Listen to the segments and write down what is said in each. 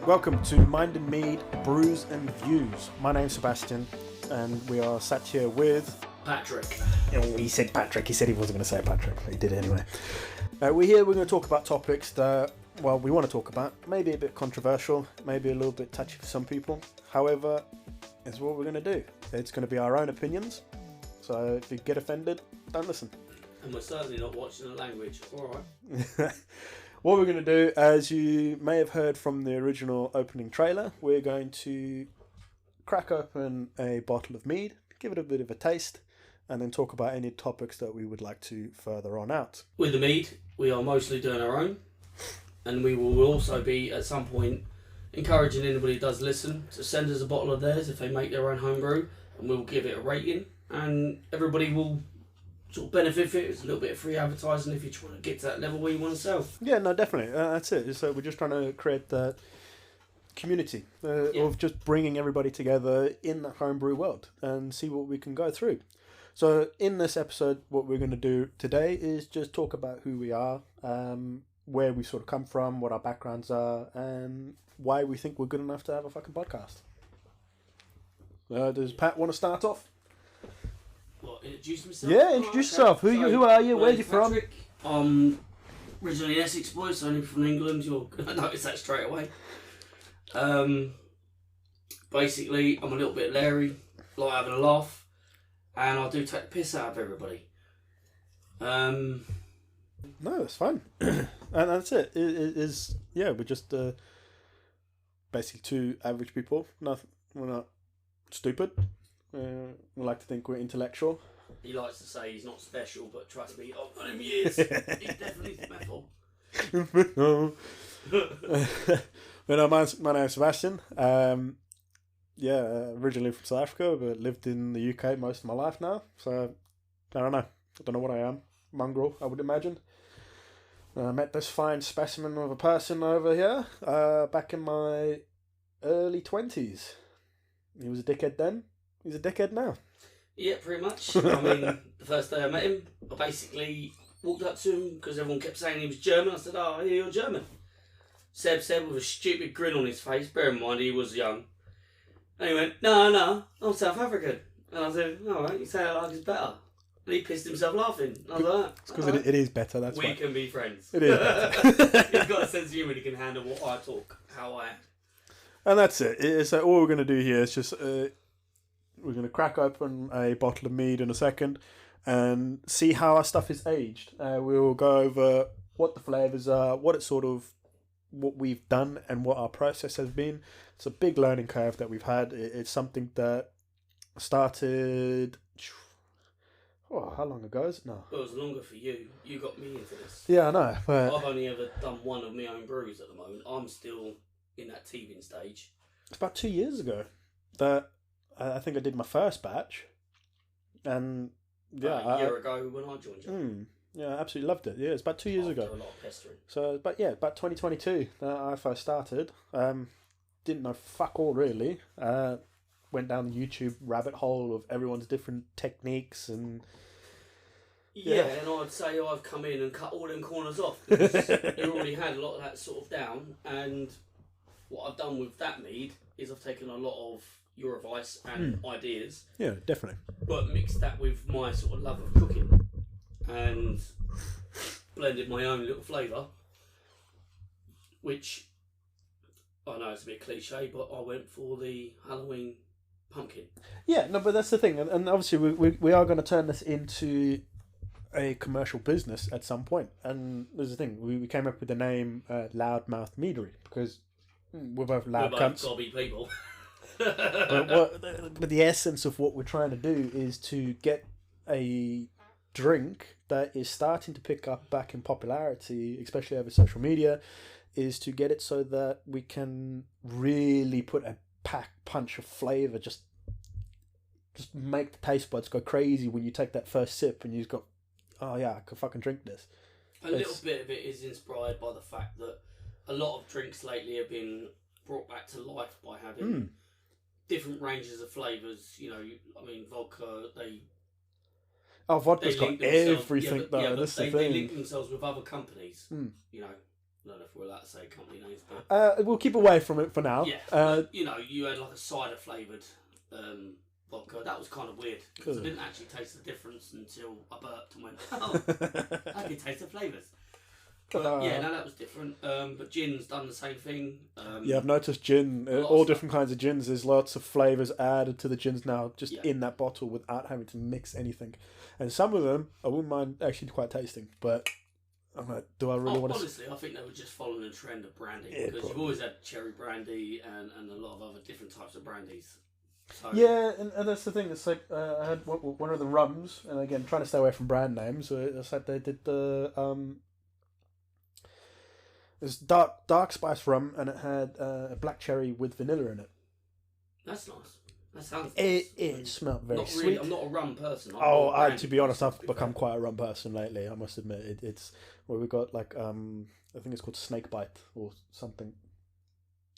Welcome to Mind and Mead, Brews and Views. My name's Sebastian, and we are sat here with... Patrick. Oh, he said Patrick. He said he wasn't going to say Patrick, but he did anyway. We're going to talk about topics that, well, we want to talk about. Maybe a bit controversial, maybe a little bit touchy for some people. However, it's what we're going to do. It's going to be our own opinions. So if you get offended, don't listen. And we're certainly not watching the language. Alright. What we're going to do, as you may have heard from the original opening trailer, we're going to crack open a bottle of mead, give it a bit of a taste, and then talk about any topics that we would like to further on out. With the mead, we are mostly doing our own, and we will also be, at some point, encouraging anybody who does listen to send us a bottle of theirs if they make their own homebrew, and we'll give it a rating, and everybody will sort of benefit from it. It's a little bit of free advertising if you're trying to get to that level where you want to sell. Yeah, no, definitely. That's it. So we're just trying to create that community of just bringing everybody together in the homebrew world and see what we can go through. So in this episode, what we're going to do today is just talk about who we are, where we sort of come from, what our backgrounds are, and why we think we're good enough to have a fucking podcast. Does Pat want to start off? What, introduce myself? Yeah, introduce yourself. Who are you? Where are you from? Patrick. I'm originally an Essex boy, so only from England. You're going to notice that straight away. Basically, I'm a little bit leery, like having a laugh, and I do take the piss out of everybody. No, it's fine. And that's it. We're just basically two average people. We're not stupid. We like to think we're intellectual. He likes to say he's not special, but trust me, I've known him years. He's definitely special. My name's Sebastian. Originally from South Africa, but lived in the UK most of my life now. So, I don't know. I don't know what I am. Mongrel, I would imagine. I met this fine specimen of a person over here back in my early 20s. He was a dickhead then. He's a dickhead now. Yeah, pretty much. I mean, the first day I met him, I basically walked up to him because everyone kept saying he was German. I said, "Oh, you're German." Seb with a stupid grin on his face. Bear in mind, he was young. And he went, No, I'm South African. And I said, "Alright, you say it like it's better." And he pissed himself laughing. I was like, it's because it is better, that's why. We can be friends. It is better. He's got a sense of humour. He can handle what I talk, how I act. And that's it. So all we're going to do here is just... we're going to crack open a bottle of mead in a second and see how our stuff is aged. We'll go over what the flavours are, what we've done and what our process has been. It's a big learning curve that we've had. It's something that started... how long ago is it now? Well, it was longer for you. You got me into this. Yeah, I know. But I've only ever done one of my own brews at the moment. I'm still in that teething stage. it's about 2 years ago that I think I did my first batch. And yeah, a year ago when I joined you. Yeah, I absolutely loved it. Yeah, it's about 2 years ago. A lot of pestering. So, about 2022 that I first started. Didn't know fuck all really. Went down the YouTube rabbit hole of everyone's different techniques and... Yeah, and I'd say I've come in and cut all them corners off because you already had a lot of that sort of down, and what I've done with that mead is I've taken a lot of your advice and ideas. Yeah, definitely. But mixed that with my sort of love of cooking and blended my own little flavour, which I know it's a bit cliche, but I went for the Halloween pumpkin. Yeah, no, but that's the thing, and obviously we are going to turn this into a commercial business at some point. And there's the thing, we came up with the name Loudmouth Meadery because we're both loud cunts. Gobby people. but the essence of what we're trying to do is to get a drink that is starting to pick up back in popularity, especially over social media, is to get it so that we can really put a pack punch of flavour, just make the taste buds go crazy when you take that first sip and you've got, oh yeah, I can fucking drink this. Little bit of it is inspired by the fact that a lot of drinks lately have been brought back to life by having different ranges of flavours. You know, I mean, vodka, vodka's got everything though. Yeah, this they is the thing. link themselves with other companies. You know, I don't know if we're allowed to say company names, but We'll keep away from it for now. yeah. You know, you had like a cider flavoured vodka. That was kind of weird because I didn't actually taste the difference until I burped and went, "Oh, I can taste the flavours." Yeah, no, that was different. But gin's done the same thing. Yeah, I've noticed gin, all different kinds of gins. There's lots of flavours added to the gins now, just in that bottle without having to mix anything. And some of them, I wouldn't mind actually quite tasting, but I'm like, do I really want to... Honestly, I think they were just following the trend of brandy, Yeah, because you've always had cherry brandy and a lot of other different types of brandies. So, yeah, and that's the thing. It's like I had one of the rums, and again, trying to stay away from brand names. It's like they did the it's dark spice rum, and it had a black cherry with vanilla in it. That's nice. That sounds nice. It It smelled very not sweet. really, I'm not a rum person. To be honest, I've become quite a rum person lately. I must admit, it's where we got like I think it's called Snake Bite or something.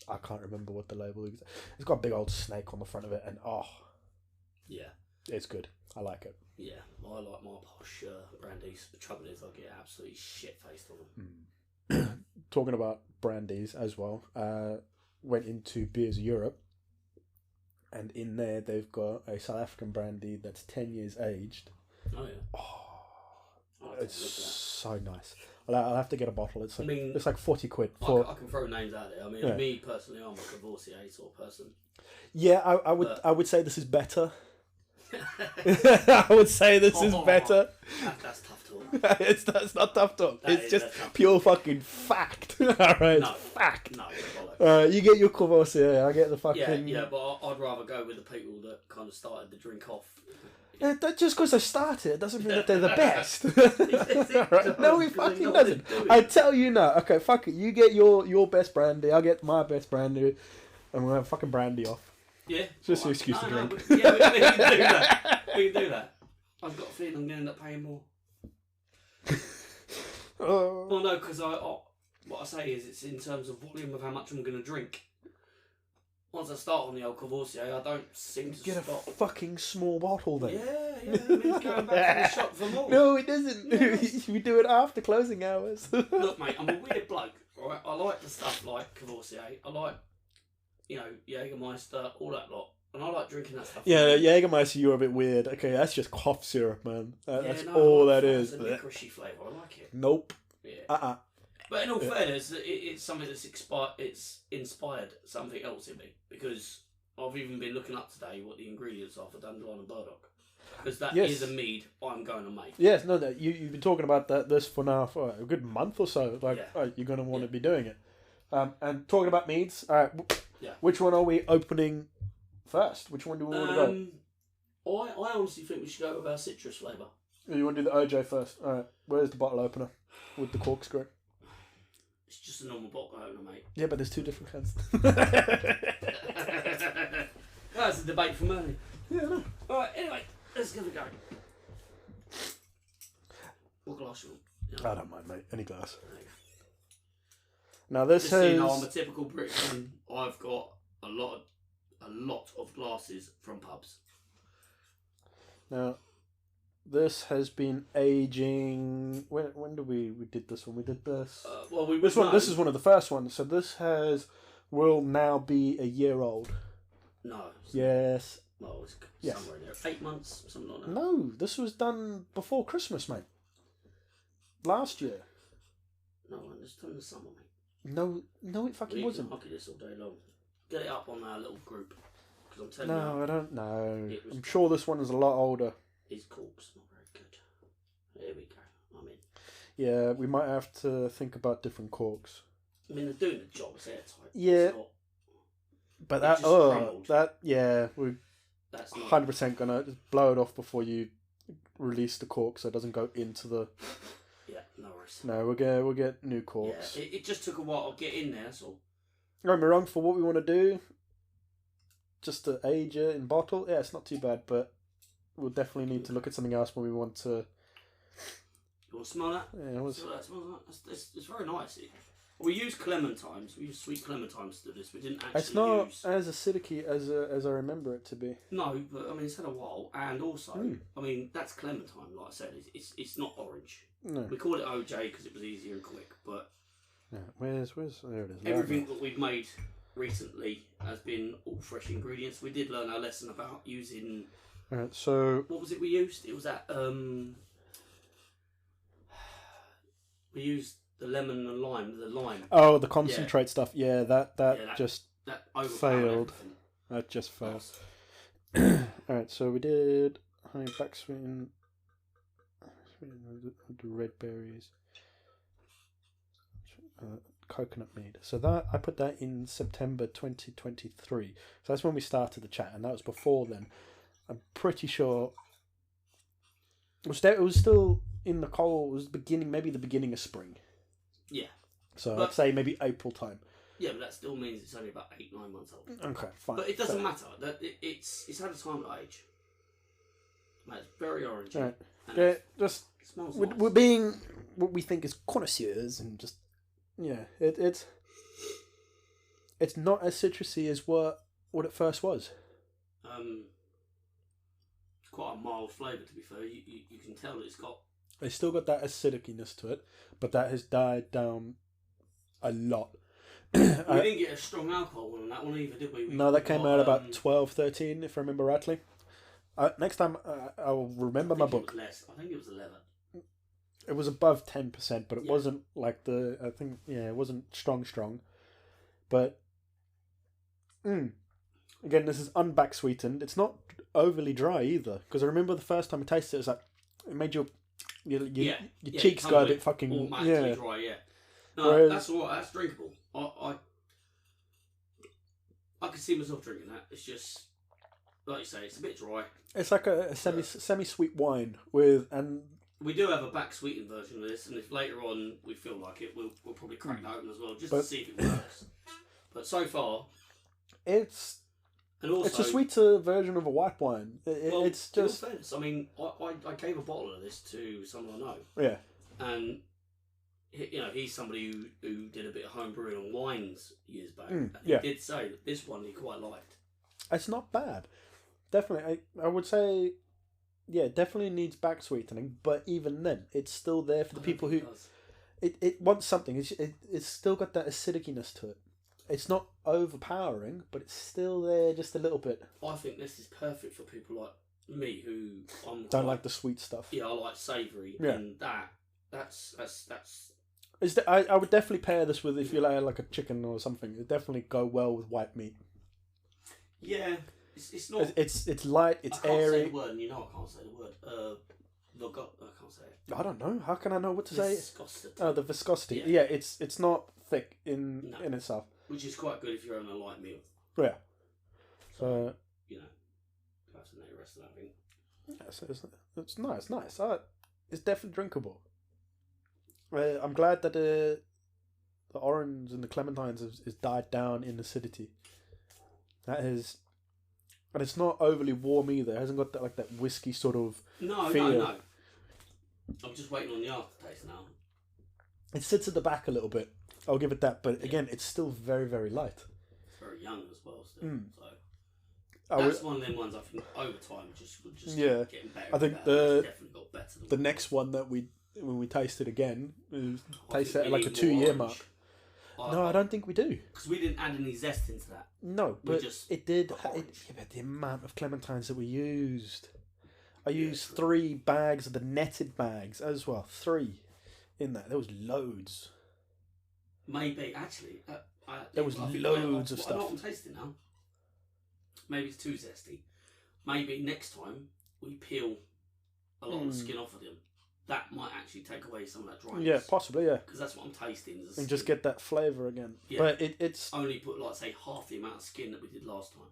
I can't remember what the label is. It's got a big old snake on the front of it, and yeah, it's good. I like it. Yeah, I like my posh brandies. The trouble is, I get absolutely shit faced on them. Talking about brandies as well, went into Beers Europe, and in there they've got a South African brandy that's 10 years aged. Oh yeah. It's so nice. I'll have to get a bottle. It's like, it's like 40 quid. I can throw names out there. I mean, me personally, I'm a Courvoisier sort of person. Yeah, I would say this is better. I would say this is better. That's tough talk. That's not tough talk. It's just pure fucking fact. Alright, no, fact. No, you get your Courvoisier, I get the fucking... Yeah, but I'd rather go with the people that kind of started the drink off. Yeah, just because they started doesn't mean that they're the best. Right? No, it fucking doesn't. I tell you now. Okay, fuck it. You get your best brandy. I'll get my best brandy. And we'll have fucking brandy off. Yeah. It's just an excuse to drink. We can do that. We can do that. I've got a feeling I'm going to end up paying more. Well, no, because what I say is it's in terms of volume of how much I'm going to drink. Once I start on the old Courvoisier, I don't seem to get stop. a fucking small bottle then. Yeah, it means going back to the shop for more. No, it doesn't. Yes. We do it after closing hours. Look, mate, I'm a weird bloke, right? I like the stuff like Courvoisier. I like, Jägermeister, all that lot. And I like drinking that stuff. Yeah, Jägermeister, you're a bit weird. Okay, that's just cough syrup, man. That's all that is. It's a licoricey flavour. I like it. Nope. Yeah. But in all fairness, it's something that's inspired something else in me, because I've even been looking up today what the ingredients are for Dandelion and Burdock, because that is a mead I'm going to make. Yes, no, you've been talking about this for a good month or so. You're going to want to be doing it. And talking about meads, which one are we opening first? Which one do we want to go? I honestly think we should go with our citrus flavour. You want to do the OJ first? All right. Where's the bottle opener with the corkscrew? It's just a normal bottle opener, mate. Yeah, but there's two different kinds. That's a debate from earlier. Yeah, I know. Alright, anyway, let's give it a go. What glass you want? I don't mind, mate. Any glass. Now this has... I'm a typical Briton. I've got a lot of glasses from pubs. Now, this has been aging. When did we did this one? We did this. This is one of the first ones. So this will now be a year old. No. Yes. Well, it's somewhere in there. 8 months, something like that. No, this was done before Christmas, mate. Last year. No, it's done in the summer, mate. No, it fucking wasn't. We can hockey this all day long. Get it up on our little group. Because I'm telling you. No, I don't know. I'm sure this one is a lot older. His cork's not very good. Here we go. I'm in. Yeah, we might have to think about different corks. I mean, they're doing the job. It's airtight. Yeah. But we're that's 100% gonna just blow it off before you release the cork, so it doesn't go into the. Yeah, no worries. No, we'll get new corks. Yeah, it just took a while to get in there. That's all. Don't get me wrong. For what we want to do, just to age it in bottle, yeah, it's not too bad, but. We'll definitely need to look at something else when we want to. You want to smell that? Yeah, it was. See what that smells like? It's very nice. We use clementines. We use sweet clementines to this. We didn't actually. It's not as acidic as I remember it to be. No, but I mean it's had a while, and also I mean that's clementine. Like I said, it's not orange. No. We call it OJ because it was easier and quick, but Yeah, where's there it is. Everything that we've made recently has been all fresh ingredients. We did learn our lesson about using. Alright, so What was it we used? It was that we used the lemon and lime. The lime. oh, the concentrate stuff. Yeah, that just that failed. everything. That just failed. Nice. Alright, so we did honey black sweeten, the red berries, coconut mead. So that I put that in September 2023. So that's when we started the chat, and that was before then. I'm pretty sure it was still in the cold. It was maybe the beginning of spring. Yeah. So I'd say maybe April time. Yeah, but that still means it's only about 8-9 months old. Okay, fine. But it doesn't matter. That it's had a time to age. It's very orangey. Right. And Yeah, it just smells we're, nice. we're being what we think is connoisseurs, and just it's not as citrusy as what it first was. It's quite a mild flavour, to be fair. You can tell that it's got. It's still got that acidicness to it, but that has died down a lot. We didn't get a strong alcohol on that one either, did we? No, that came out about 12, 13, if I remember rightly. Next time, I'll remember my book. I think it was 11. It was above 10%, but it wasn't like it wasn't strong. But, again, this is unback sweetened. It's not overly dry either, because I remember the first time I tasted it, it was like, it made your cheeks go a bit fucking, automatically dry, yeah. No, whereas, that's alright, that's drinkable. I could see myself drinking that. It's just, like you say, it's a bit dry. It's like a semi-sweet wine and we do have a back sweetened version of this, and if later on we feel like it, we'll probably crack that open as well, just to see if it works. But so far, it's a sweeter version of a white wine. It's just. In all fairness, I mean, I gave a bottle of this to someone I know. Yeah. And he's somebody who did a bit of homebrewing on wines years back. And he did say that this one he quite liked. It's not bad. Definitely, I would say, definitely needs back sweetening. But even then, it's still there for the people who. It wants something. It's still got that acidicness to it. It's not overpowering, but it's still there just a little bit. I think this is perfect for people like me who don't like the sweet stuff. Yeah, I like savoury, and that's. I would definitely pair this with, if you like a chicken or something. It definitely go well with white meat. Yeah, it's not. It's light. It's airy. I can't say the word. And I can't say the word. I can't say it. I don't know. How can I know what to say? Viscosity. Oh, the viscosity. Yeah, it's not thick in itself. Which is quite good if you're having a light meal. Yeah. So perhaps the rest of that thing. Yeah, so it's nice. It's definitely drinkable. I'm glad that the orange and the clementines is died down in acidity. That is, and it's not overly warm either. It hasn't got that whiskey sort of feel. No. I'm just waiting on the aftertaste now. It sits at the back a little bit. I'll give it that, but again, it's still very, very light. It's very young as well, still. So that's one of them ones I think over time would just getting better. I think definitely got better. The next one that when we taste it again, taste it at like a 2-year mark. No, I don't think we do. Because we didn't add any zest into that. No, but it did. But the amount of clementines that we used. I used 3 bags of the netted bags as well. 3 in that. There was loads. Maybe, actually. There was loads of stuff. I know what I'm tasting now. Maybe it's too zesty. Maybe next time we peel a lot of the skin off of them. That might actually take away some of that dryness. Yeah, possibly, yeah. Because that's what I'm tasting. And just get that flavour again. Yeah. But it's... Only put, say, half the amount of skin that we did last time.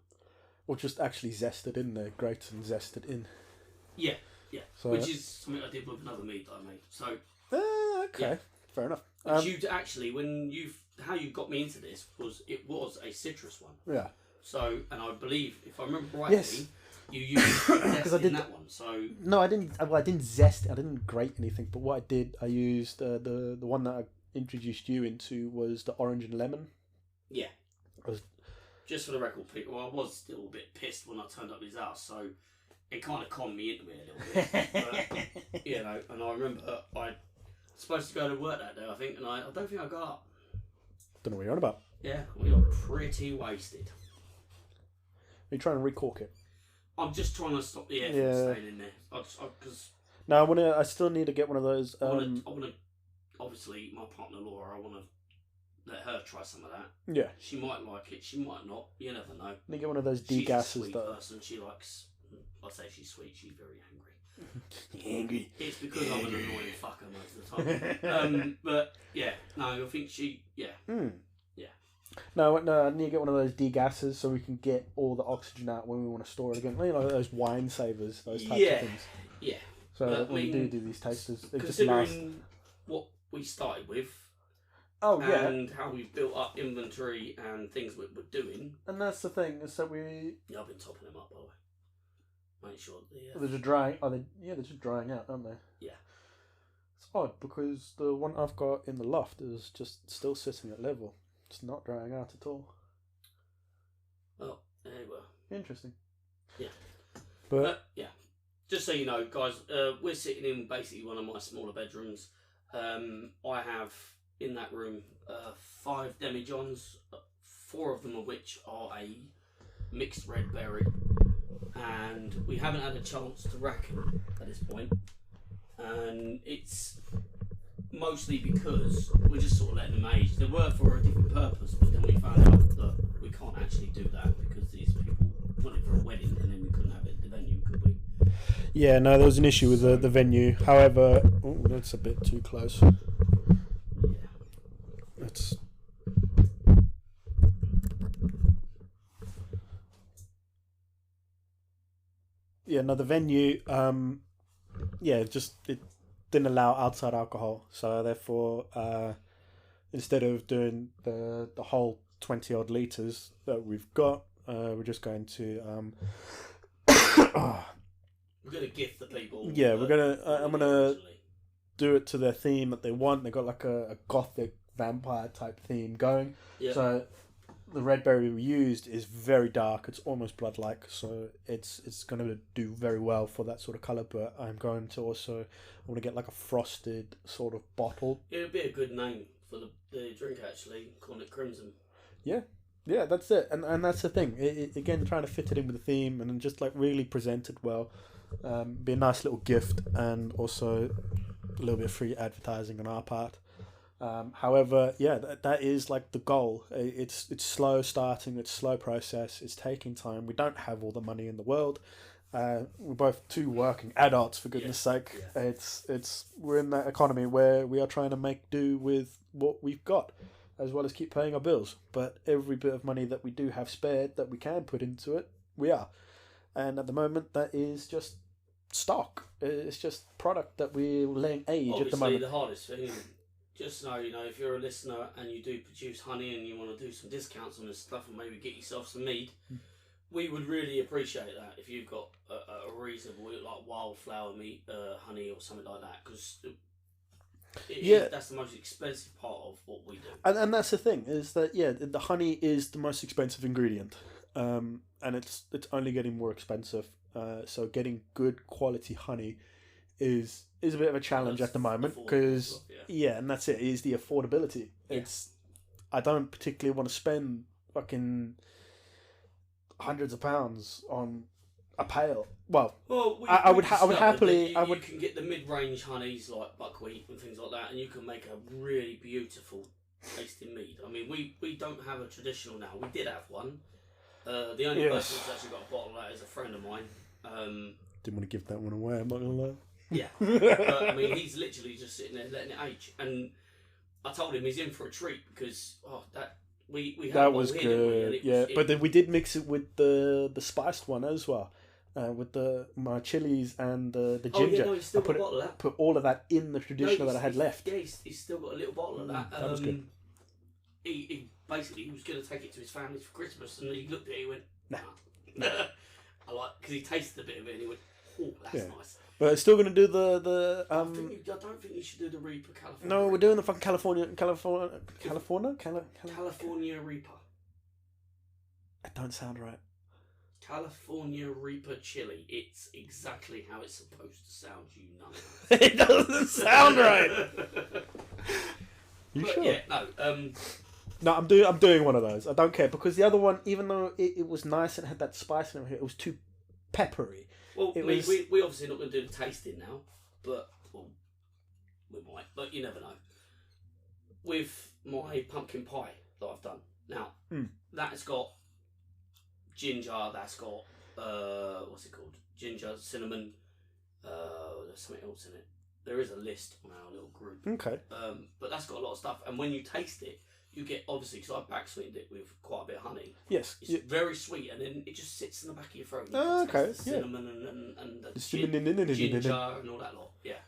Or just actually zested in there. Grated and zested in. Yeah. So, which is something I did with another mead that I made. So... okay. Yeah. Fair enough. You actually, how you got me into this was a citrus one. Yeah. So, and I believe, if I remember rightly, you used zest in that one. So no, I didn't. Well, I didn't zest. I didn't grate anything. But what I did, I used the one that I introduced you into was the orange and lemon. Yeah. Just for the record, people, I was still a bit pissed when I turned up his house, so it kind of conned me into it a little bit. But, and I remember I was supposed to go to work that day, I think, and I don't think I got up. Don't know what you're on about. Yeah, we got pretty wasted. Are you trying to recork it? I'm just trying to stop the air from staying in there. Because no, I still need to get one of those. I want to. Obviously, my partner Laura, I want to let her try some of that. Yeah. She might like it. She might not. You never know. Need to get one of those She's degasses. a sweet though. person. She likes. I say she's sweet. She's very angry. Angry. It's because I'm an annoying fucker most of the time. But yeah, no, I think she. Yeah. Yeah. No, I need to get one of those degassers so we can get all the oxygen out when we want to store it again. You know, those wine savers, those types of things. Yeah. So But, when we do these tasters, it just considering lasts. what we started with, Oh yeah, and how we built up inventory and things we're doing. and that's the thing is that we Yeah, I've been topping them up by the way. Make sure they're just drying. Oh, they're just drying out, aren't they? Yeah. It's odd because the one I've got in the loft is just still sitting at level. It's not drying out at all. Well, there you were. Interesting. Yeah. But yeah, just so you know, guys, we're sitting in basically one of my smaller bedrooms. I have in that room 5 demijohns, 4 of them of which are a mixed red berry, and we haven't had a chance to rack them at this point, and it's mostly because we're just sort of letting them age. They were for a different purpose, but then we found out that we can't actually do that because these people wanted for a wedding, and then we couldn't have it at the venue, could we? yeah, no, there was an issue with the venue. However, that's a bit too close. Yeah. That's. Yeah, no, the venue, it didn't allow outside alcohol, so therefore, instead of doing the whole 20 odd litres that we've got, we're just going to We're gonna gift the people. yeah, I'm gonna do it to their theme that they want. They got like a gothic vampire type theme going. Yeah. So the red berry we used is very dark. It's almost blood-like, so it's going to do very well for that sort of colour. But I'm going to also to get like a frosted sort of bottle. It would be a good name for the drink actually, calling it Crimson. Yeah, that's it, and that's the thing. Again, trying to fit it in with the theme and then just like really present it well. Be a nice little gift, and also a little bit of free advertising on our part. However, yeah, that is like the goal. It's slow starting, it's slow process, it's taking time. We don't have all the money in the world. We're both 2 working adults, for goodness sake. Yeah. It's we're in that economy where we are trying to make do with what we've got, as well as keep paying our bills. But every bit of money that we do have spared that we can put into it, we are. And at the moment, that is just stock. It's just product that we're letting age Obviously, at the moment. the hardest thing, just know, if you're a listener and you do produce honey and you want to do some discounts on this stuff and maybe get yourself some mead, we would really appreciate that if you've got a reasonable, like wildflower meat, honey or something like that, because that's the most expensive part of what we do. And that's the thing, is that, the honey is the most expensive ingredient. And it's only getting more expensive. So getting good quality honey is a bit of a challenge at the moment, because and that's it, is the affordability. I don't particularly want to spend fucking hundreds of pounds on a pail. I would happily. You can get the mid-range honeys like buckwheat and things like that, and you can make a really beautiful tasting mead. I mean, we don't have a traditional now. We did have one. The only person who's actually got a bottle of that is a friend of mine. Didn't want to give that one away, I'm not gonna lie. Yeah, but I mean, he's literally just sitting there letting it age, and I told him he's in for a treat because we had that was good. But then we did mix it with the spiced one as well, with my chilies and the ginger. He's still got a bottle of that. Put all of that in the traditional that I had left. Yeah, he's still got a little bottle of that. That was good. He basically was going to take it to his family for Christmas, and he looked at it and he went, nah. because he tasted a bit of it and he went, oh, that's nice. But it's still going to do the I don't think you should do the Reaper California. No, we're doing the fucking California Reaper. It don't sound right. California Reaper chili. It's exactly how it's supposed to sound, you know. It doesn't sound right. You but sure? Yeah, no. No, I'm doing one of those. I don't care because the other one, even though it was nice and had that spice and everything, it was too peppery. Well, we obviously not going to do the tasting now, but we might. But you never know. With my pumpkin pie that I've done now, that has got ginger. That's got what's it called? Ginger, cinnamon. There's something else in it. There is a list on our little group. Okay. But that's got a lot of stuff, and when you taste it, you get obviously because I back sweetened it with quite a bit of honey. Yes. It's very sweet, and then it just sits in the back of your throat. Okay. The cinnamon and the ginger and all that lot. Yeah.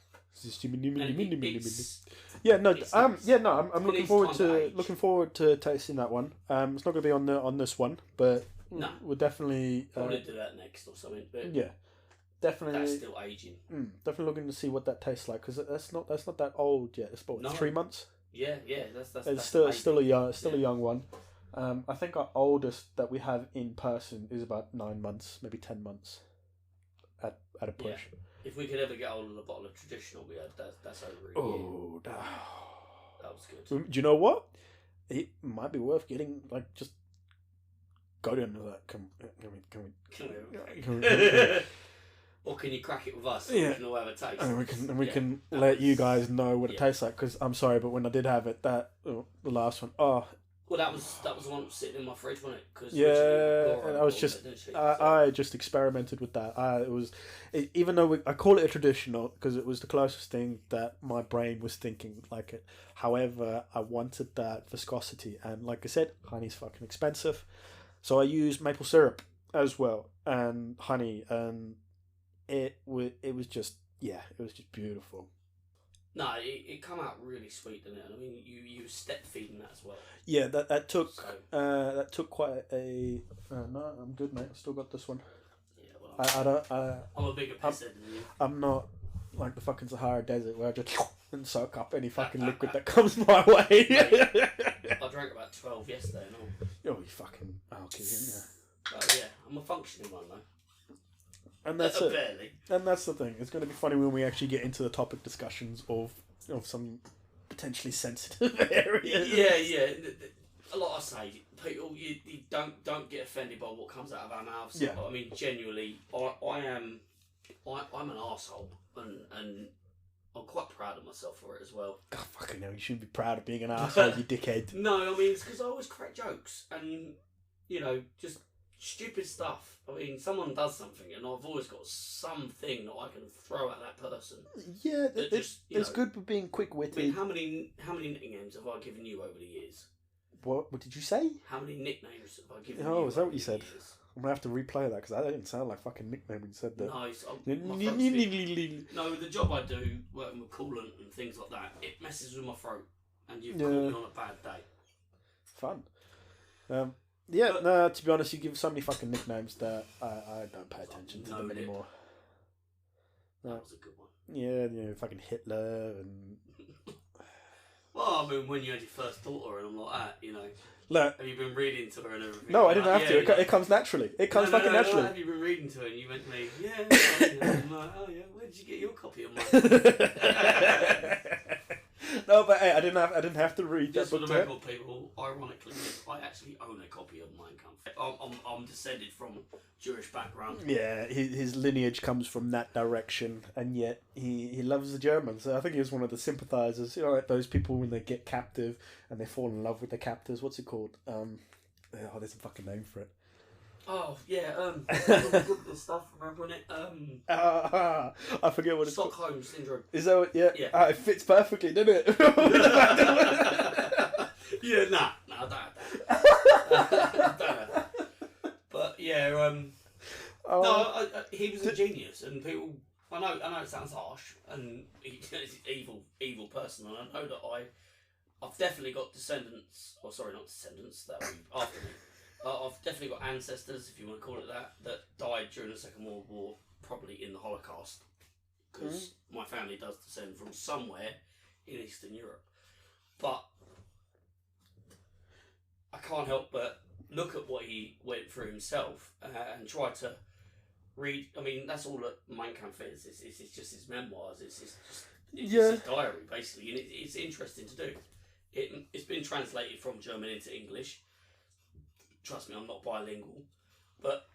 I'm looking forward to tasting that one. It's not going to be on this one, but we'll definitely probably do that next or something. But yeah, definitely. That's still aging. Definitely looking to see what that tastes like because that's not that old yet. It's about 3 months. Yeah, that's still a young one. I think our oldest that we have in person is about 9 months, maybe 10 months, at a push. Yeah. If we could ever get hold of a bottle of traditional we had, that's over a year. That was good. Do you know what? It might be worth getting just go down to that. Can we? Or can you crack it with us? Yeah. We can all have a taste. And we can let you guys know what it tastes like. Because I'm sorry, but when I did have it, the last one, well, that was the one that was sitting in my fridge, wasn't it? Cause and I was just I just experimented with that. Even though I call it a traditional because it was the closest thing that my brain was thinking like it. However, I wanted that viscosity, and like I said, honey's fucking expensive, so I used maple syrup as well and honey, and it was just beautiful. No, it come out really sweet, didn't it? I mean, you step feeding that as well. Yeah, that took quite a. No, I'm good, mate. I still got this one. Yeah, well, I'm a bigger pisser than you. I'm not like the fucking Sahara Desert where I just and soak up any fucking liquid that comes my way. I drank about 12 yesterday and all. Oh, you fucking alky, yeah. But yeah, I'm a functioning one though. And that's barely. And that's the thing. It's going to be funny when we actually get into the topic discussions of some potentially sensitive areas. Yeah. A lot I say, people, you don't get offended by what comes out of our mouths. Yeah. I mean, genuinely, I'm an arsehole, and I'm quite proud of myself for it as well. God, fucking hell, you shouldn't be proud of being an arsehole, you dickhead. No, I mean, it's because I always crack jokes, and, just stupid stuff. I mean, someone does something, and I've always got something that I can throw at that person. Yeah, it's good for being quick-witted. I mean, how many nicknames have I given you over the years? What did you say? How many nicknames have I given you? Oh, is that what you said? Years? I'm gonna have to replay that because that didn't sound like fucking nickname when you said that. No, the job I do, working with coolant and things like that, it messes with my throat, and you've caught me on a bad day. Fun. To be honest, you give so many fucking nicknames that I don't pay attention to them anymore. That was a good one. Yeah, fucking Hitler and. Well, I mean, when you had your first daughter and I'm like that, Look, have you been reading to her and everything? No, I didn't have to. It comes naturally. It comes fucking naturally. Have you been reading to her and you went to me, I'm like, oh yeah, where did you get your copy of mine? No, but hey, I didn't have to read just that book. Just for the record, people, ironically, I actually own a copy of Mein Kampf. I'm descended from Jewish background. Yeah, his lineage comes from that direction, and yet he loves the Germans. So I think he was one of the sympathizers. Like those people when they get captive and they fall in love with the captors. What's it called? There's a fucking name for it. Oh yeah, this stuff. Remembering it. I forget what it's called. Stockholm syndrome. Is that what? Yeah. It fits perfectly, doesn't it? Yeah, nah, I don't have that. But yeah, he was a genius, and people. I know it sounds harsh, and he's an evil person, and I know that I've definitely got descendants, or sorry, not descendants, that will be after me. I've definitely got ancestors, if you want to call it that died during the Second World War, probably in the Holocaust, because my family does descend from somewhere in Eastern Europe. But I can't help but look at what he went through himself and try to read. I mean, that's all that Mein Kampf is. It's just his memoirs. It's just a diary, basically, and it's interesting to do. It's been translated from German into English. Trust me, I'm not bilingual, but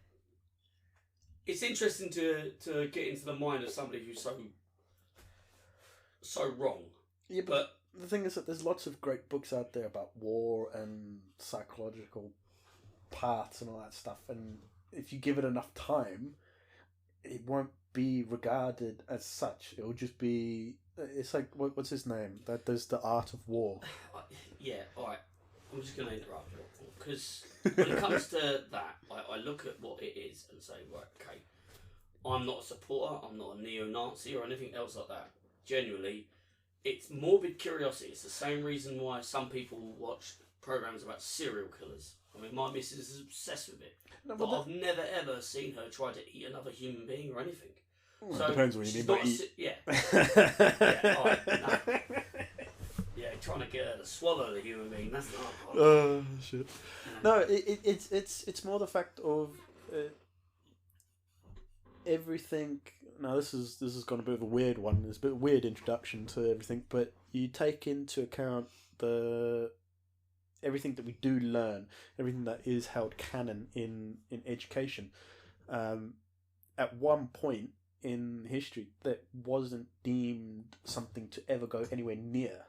it's interesting to get into the mind of somebody who's so wrong. Yeah, but the thing is that there's lots of great books out there about war and psychological paths and all that stuff, and if you give it enough time, it won't be regarded as such. It'll just be... It's like, what's his name? That does The Art of War. Yeah, alright. I'm just going to interrupt you, because when it comes to that, I look at what it is and say, right, okay, I'm not a supporter, I'm not a neo-Nazi or anything else like that. Genuinely, it's morbid curiosity. It's the same reason why some people watch programs about serial killers. I mean, my missus is obsessed with it. No, but I've never ever seen her try to eat another human being or anything. Well, so depends what you mean by eat. Yeah. Yeah, alright, no. Yeah, trying to get her to swallow the human being, that's not hard. Oh, shit. No, it's more the fact of everything... Now, this is going to be a bit of a weird one. It's a bit of a weird introduction to everything, but you take into account everything that we do learn, everything that is held canon in education. At one point in history, that wasn't deemed something to ever go anywhere near.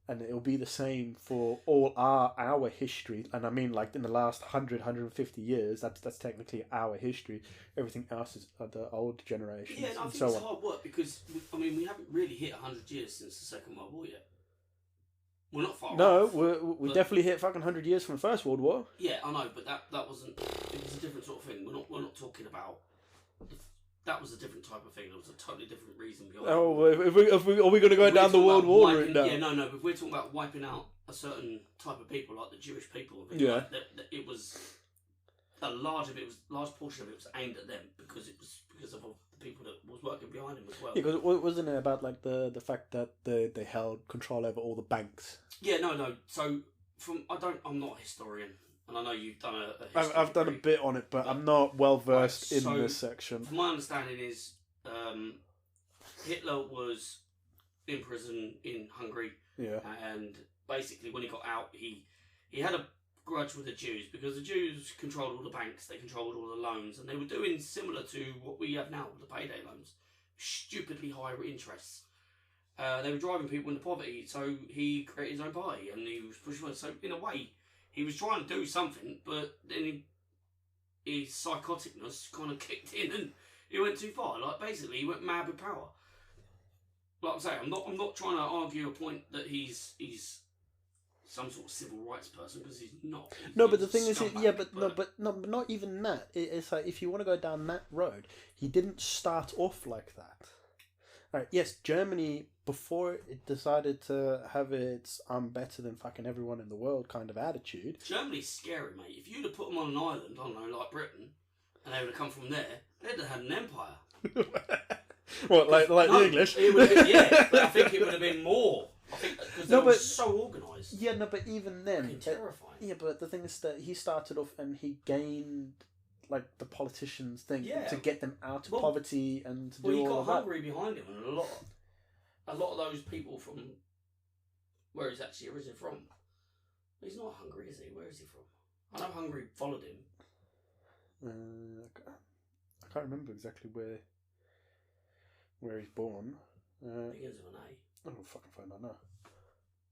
And it'll be the same for all our history. And I mean, like, in the last 150 years, that's technically our history. Everything else is the old generations. Yeah, and I think it's hard work because, we haven't really hit 100 years since the Second World War yet. We're not far off. No, we definitely hit fucking 100 years from the First World War. Yeah, I know, but that wasn't... It was a different sort of thing. We're not talking about... That was a different type of thing. There was a totally different reason behind it. Oh, are we going to go down the World War route now? Yeah, no. But if we're talking about wiping out a certain type of people, like the Jewish people, yeah, it was a large portion of it was aimed at them because of the people that was working behind him as well. Yeah, because wasn't it about like the fact that they held control over all the banks? Yeah, no. So I'm not a historian. And I know you've done a history I've done a bit on it, but I'm not well versed in this section. From my understanding is Hitler was in prison in Hungary. Yeah. And basically when he got out, he had a grudge with the Jews because the Jews controlled all the banks, they controlled all the loans, and they were doing similar to what we have now, the payday loans. Stupidly high interests. They were driving people into poverty, so he created his own party and he was pushing it. So in a way, he was trying to do something, but then his psychoticness kind of kicked in and he went too far. Like, basically, he went mad with power. Like I'm saying, I'm not trying to argue a point that he's some sort of civil rights person, because he's not. No, but the thing is, but not even that. It's like, if you want to go down that road, he didn't start off like that. Right, yes, Germany, before it decided to have its I'm better than fucking everyone in the world kind of attitude. Germany's scary, mate. If you'd have put them on an island, I don't know, like Britain, and they would have come from there, they'd have had an empire. What, like the English? It would have been, yeah, but I think it would have been more. I think because they were so organised. Yeah, no, but even then... terrifying. Yeah, but the thing is that he started off and he gained... like the politicians thing to get them out of poverty and to do all of that. Well, he got Hungary behind him, and a lot of those people from where he's actually originally from. He's not Hungary, is he? Where is he from? I know Hungary followed him. I can't remember exactly where he's born. Begins with an A. I don't fucking find out now.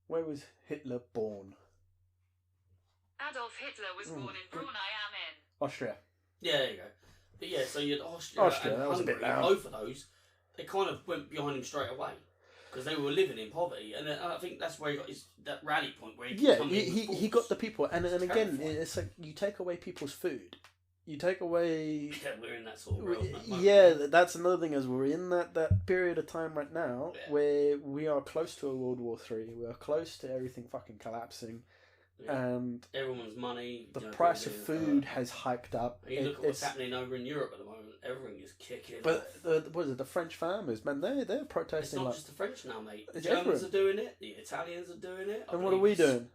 Where was Hitler born? Adolf Hitler was born in Braunau am Inn. Austria. Yeah, there you go. But yeah, so you had Austria and that was Hungary, a bit loud. both of those, they kind of went behind him straight away because they were living in poverty, and I think that's where he got that rally point where he got the people, and again, it's like you take away people's food, you take away. Yeah, we're in that sort of world. Yeah, that's another thing, as we're in that period of time right now where we are close to a World War III. We are close to everything fucking collapsing. Yeah. And everyone's money, the price of food has hiked up. You look at what's happening over in Europe at the moment. Everything is kicking. But what is it? The French farmers, man, they're protesting. It's not like, just the French now, mate. The everywhere. Germans are doing it. The Italians are doing it. And what are we doing?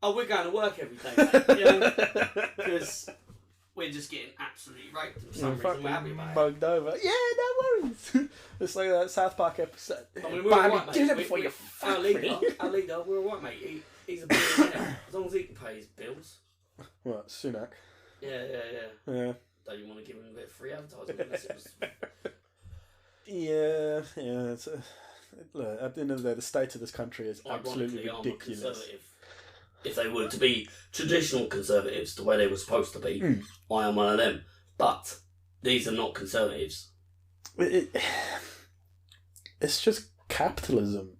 Oh, we're going to work every day, mate. Because we're just getting absolutely raped. And for some reason, we're happy about it. Mugged over. Yeah, no worries. It's like that South Park episode. I mean, we're all right, do mate. that before you fuck our me. leader, we're all right, mate. He's a billionaire. As long as he can pay his bills. What, Sunak? Yeah. Yeah. Don't you want to give him a bit of free advertising? Unless it was... Yeah. Look, at the end of the day, the state of this country is absolutely Ironically, ridiculous. I'm a conservative. If they were to be traditional conservatives, the way they were supposed to be, I am one of them. But these are not conservatives. It's just capitalism,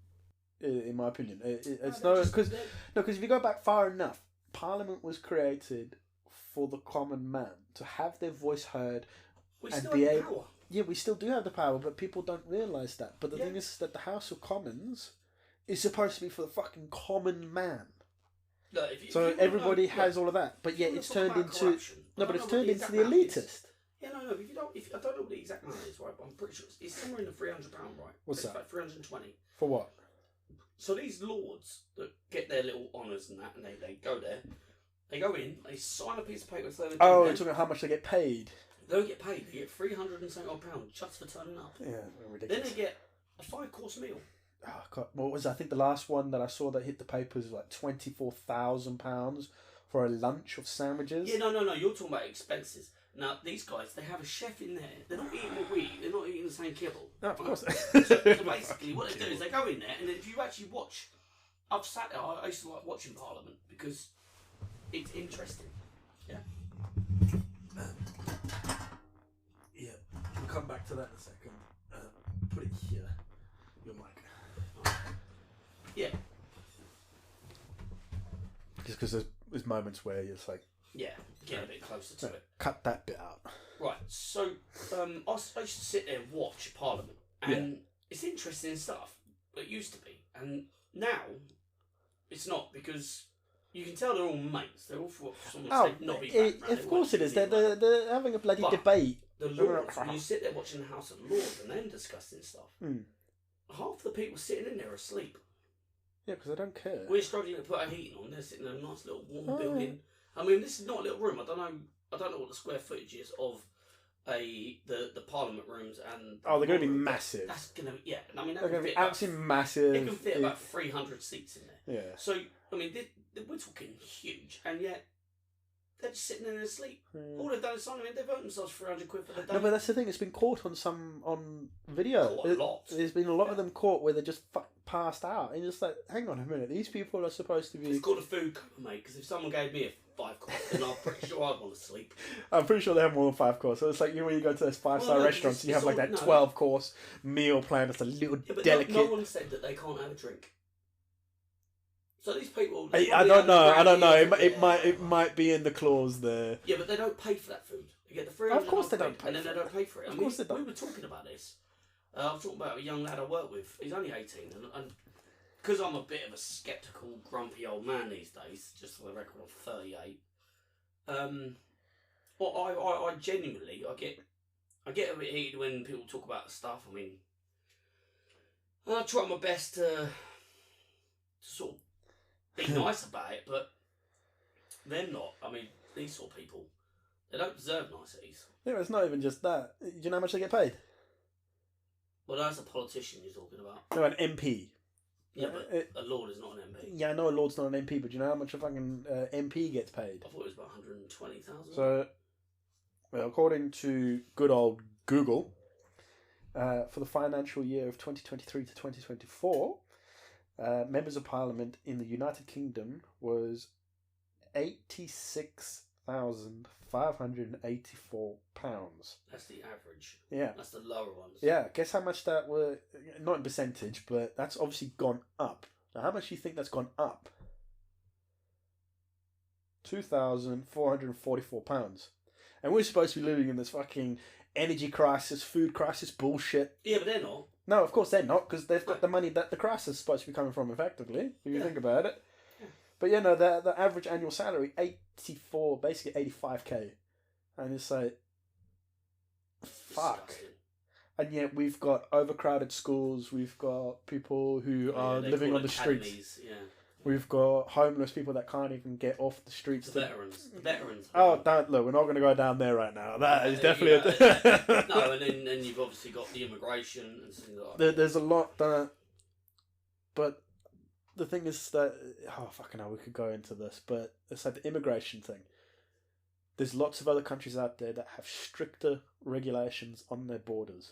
in my opinion. It's no because if you go back far enough, Parliament was created for the common man to have their voice heard and be able. Power. Yeah, we still do have the power, but people don't realise that. But the thing is that the House of Commons is supposed to be for the fucking common man. Look, So everybody has all of that, but yet it's turned into but it's turned into the elitist. Yeah, no. If I don't know what the exact amount is, right? But I'm pretty sure it's somewhere in the £300, right? What's that? Like 320. For what? So these lords that get their little honours and that, and they go there, they go in, they sign a piece of paper saying. Oh, you're talking about how much they get paid. They don't get paid. They get £370 just for turning up. Yeah, ridiculous. Then they get a 5-course meal. Oh God, what was it? I think the last one that I saw that hit the papers was like £24,000 for a lunch of sandwiches. Yeah, no. You're talking about expenses. Now these guys, they have a chef in there. They're not eating what we eat. They're not eating the same kibble. No, of course. So basically, what they do is they go in there, and if you actually watch, I've sat there. I used to like watching Parliament because it's interesting. Yeah. Yeah, we'll come back to that in a second. Put it here. Your mic. Yeah. Just because there's moments where you're just like, yeah, get a bit closer to it. Cut that bit out. Right. So I used to sit there and watch Parliament, and it's interesting stuff. It used to be, and now it's not because. You can tell they're all mates. They're all for someone not be background. Of course it is. They're having a bloody debate. The Lords, when you sit there watching the House of Lords and them discussing stuff, half the people sitting in there are asleep. Yeah, because I don't care. We're struggling to put our heating on. They're sitting in a nice little warm building. I mean, this is not a little room. I don't know what the square footage is of the Parliament rooms and. Oh, they're going to be massive. That's going to I mean, they're going to be absolutely massive. It can fit about 300 seats in there. Yeah. So I mean, we're talking huge, and yet they're just sitting there asleep. All they've done is sign them in. They've earned themselves 300 quid for the day. No, but that's the thing. It's been caught on video. Caught a lot. There's been a lot of them caught where they're just passed out, and it's like, hang on a minute, these people are supposed to be. It's called a food coma, mate. Because if someone gave me a 5-course, then I'm pretty sure I'd want to sleep. I'm pretty sure they have more than 5 course. So it's like, you know, when you go to those 5-star restaurants, and you have like that 12-course meal plan. That's a little delicate. No one said that they can't have a drink. So these people. I don't know. It might be in the clause there. Yeah, but they don't pay for that food. They get the free. Of course they don't pay. And then they don't pay for it. Of course they don't. We were talking about this. I was talking about a young lad I work with. He's only 18, and because I'm a bit of a sceptical, grumpy old man these days. Just for the record, I'm 38. Well, I genuinely I get a bit heated when people talk about stuff. I mean, I try my best to sort of be nice about it, but they're not. I mean, these sort of people, they don't deserve niceties. Yeah, it's not even just that. Do you know how much they get paid? Well, that's a politician you're talking about. No, an MP. Yeah, but a lord is not an MP. Yeah, I know a lord's not an MP, but do you know how much a fucking MP gets paid? I thought it was about 120,000. So, well, according to good old Google, for the financial year of 2023 to 2024, members of Parliament in the United Kingdom was £86,584. That's the average. Yeah. That's the lower ones. Yeah, guess how much that were, not in percentage, but that's obviously gone up. Now, how much do you think that's gone up? £2,444. And we're supposed to be living in this fucking energy crisis, food crisis bullshit. Yeah, but they're not. No, of course they're not, because they've got the money that the crisis is supposed to be coming from, effectively, if you think about it. Yeah. But yeah, no, the average annual salary, 84, basically 85k. And it's like, fuck. Disgusting. And yet we've got overcrowded schools, we've got people who are living on the streets. Yeah. We've got homeless people that can't even get off the streets. The veterans. Oh, look, we're not going to go down there right now. That is definitely... No, and then you've obviously got the immigration and things like that. There's a lot that... But the thing is that... Oh, fucking hell, we could go into this. But it's like the immigration thing. There's lots of other countries out there that have stricter regulations on their borders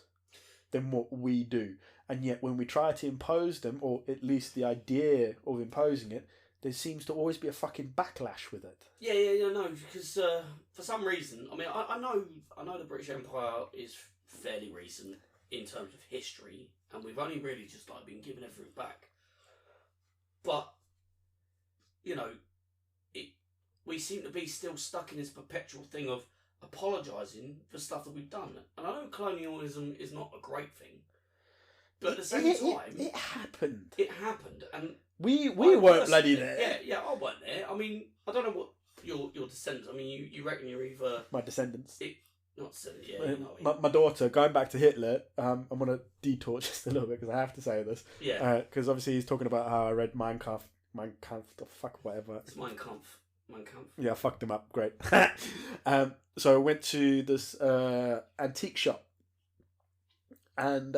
than what we do. And yet when we try to impose them, or at least the idea of imposing it, there seems to always be a fucking backlash with it. Yeah, no, because for some reason, I mean, I know the British Empire is fairly recent in terms of history, and we've only really just like been given everything back. But, you know, we seem to be still stuck in this perpetual thing of apologising for stuff that we've done. And I know colonialism is not a great thing, but at the same time... It happened. It happened, and... We weren't bloody there. Yeah, I weren't there. I mean, I don't know what your descendants... I mean, you reckon you're either... My descendants. Not descendants, yeah. You know my daughter, going back to Hitler, I'm going to detour just a little bit because I have to say this. Yeah. Because obviously he's talking about how I read Mein Kampf, the fuck, whatever. It's Mein Kampf. Yeah, I fucked him up. Great. So I went to this antique shop and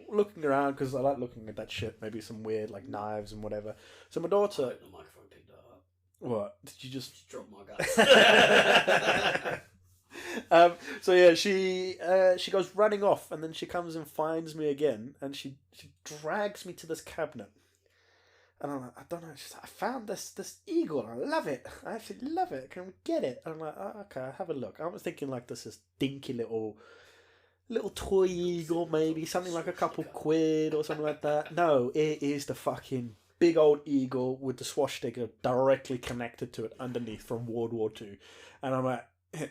looking around because I like looking at that shit. Maybe some weird like knives and whatever. So my daughter. I hope the microphone picked that up. What did you just drop my guts? So yeah, she goes running off and then she comes and finds me again and she drags me to this cabinet. And I'm like, I don't know, I found this eagle. I love it. I actually love it. Can we get it? And I'm like, oh, okay, I'll have a look. I was thinking like this dinky little toy eagle, maybe something like a couple quid or something like that. No, it is the fucking big old eagle with the swastika directly connected to it underneath from World War II. And I'm like,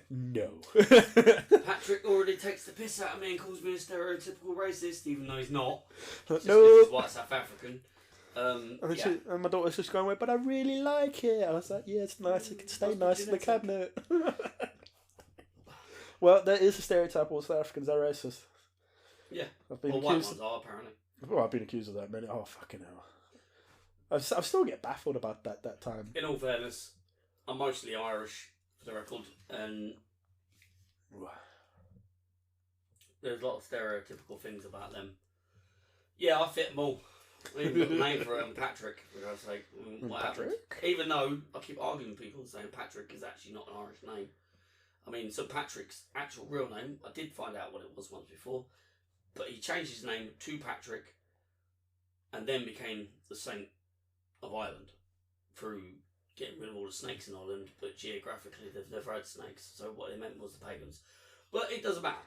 no. Patrick already takes the piss out of me and calls me a stereotypical racist, even though he's not. Just no. he's white South African. And my daughter's just going, but I really like it. I was like, yeah, it's nice. It can stay nice in the cabinet. Well, there is a stereotype all South Africans are racist. Yeah. I've been white ones are, apparently. Well, I've been accused of that many. Oh, fucking hell. I still get baffled about that time. In all fairness, I'm mostly Irish, for the record, and there's a lot of stereotypical things about them. Yeah, I fit them all. I even got a name for him, Patrick, for God's sake. What happened? Even though I keep arguing with people saying Patrick is actually not an Irish name. I mean, so Patrick's actual real name, I did find out what it was once before, but he changed his name to Patrick and then became the Saint of Ireland through getting rid of all the snakes in Ireland, but geographically they've never had snakes, so what they meant was the pagans. But it doesn't matter.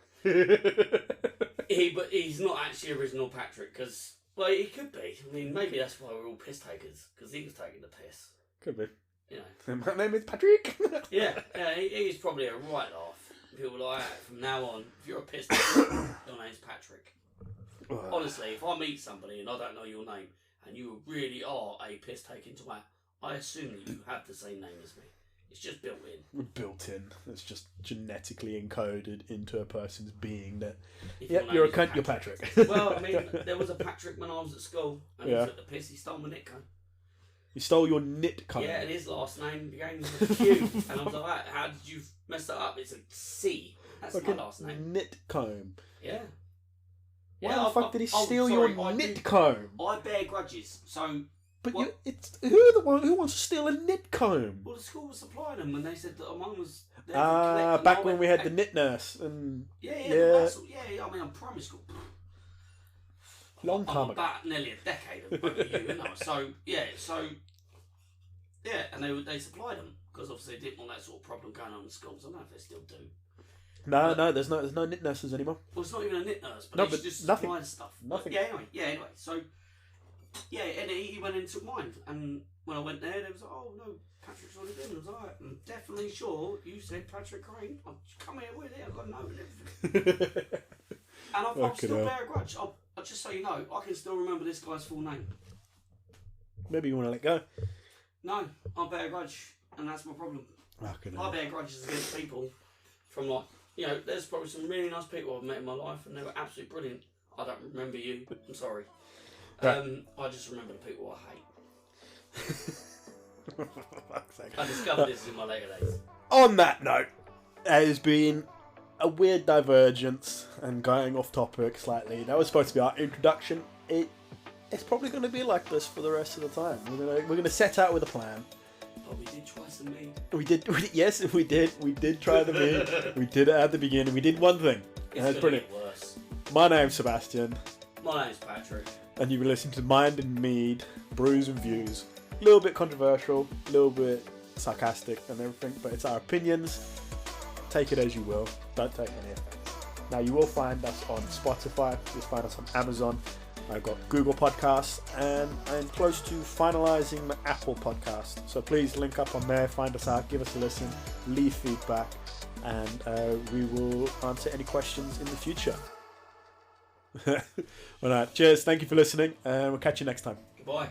But he's not actually original Patrick, because... Well, he could be. I mean, maybe that's why we're all piss takers, because he was taking the piss. Could be. You know. My name is Patrick. Yeah, he's probably a right laugh. People are like, from now on, if you're a piss taker, your name's Patrick. Honestly, if I meet somebody and I don't know your name, and you really are a piss taking twat, I assume that you have the same name as me. It's just built in. Built in. It's just genetically encoded into a person's being that, yep, you're a cunt, you're Patrick. Well, I mean, there was a Patrick when I was at school, and he took the piss, he stole my knit cone. He stole your knit cone? Yeah, and his last name began with a Q. And I was like, how did you mess that up? It's a C. That's my last name. Knit comb. Yeah. Why the fuck did he steal your knit comb? I bear grudges, so... But who wants to steal a knit comb? Well, the school was supplying them when they said that mine was... back when we had the knit nurse and... Yeah. I mean, I'm primary school. Long time ago. About nearly a decade of you know. So, and they supplied them, because obviously they didn't want that sort of problem going on in schools. I don't know if they still do. No, there's no knit nurses anymore. Well, it's not even a knit nurse, but it's just supplying stuff. Nothing. But anyway, so... Yeah, and he went and took mine, and when I went there, they was like, "Oh no, Patrick's already been." I was like, "I'm definitely sure you said Patrick Crane. I'll come here with it. I've got a note and everything." And I'll still bear a grudge. I'll just so you know, I can still remember this guy's full name. Maybe you want to let go. No, I bear a grudge, and that's my problem. I bear grudges against people from there's probably some really nice people I've met in my life, and they were absolutely brilliant. I don't remember you. I'm sorry. I just remember the people I hate. Fuck's sake. I discovered this in my later days. On that note, there has been a weird divergence and going off topic slightly. That was supposed to be our introduction. It's probably going to be like this for the rest of the time. We're gonna set out with a plan. But we did try some mead. Yes, we did. We did try the mead. We did it at the beginning. We did one thing. And that's brilliant. Worse. My name's Sebastian, My name's Patrick. and you've been listening to Mind and Mead, Brews and Views. A little bit controversial, a little bit sarcastic and everything, but it's our opinions. Take it as you will. Don't take any offense. Now, you will find us on Spotify. You'll find us on Amazon. I've got Google Podcasts, and I'm close to finalising the Apple Podcast. So please link up on there, find us out, give us a listen, leave feedback, and we will answer any questions in the future. All right, cheers. Thank you for listening, and we'll catch you next time. Goodbye.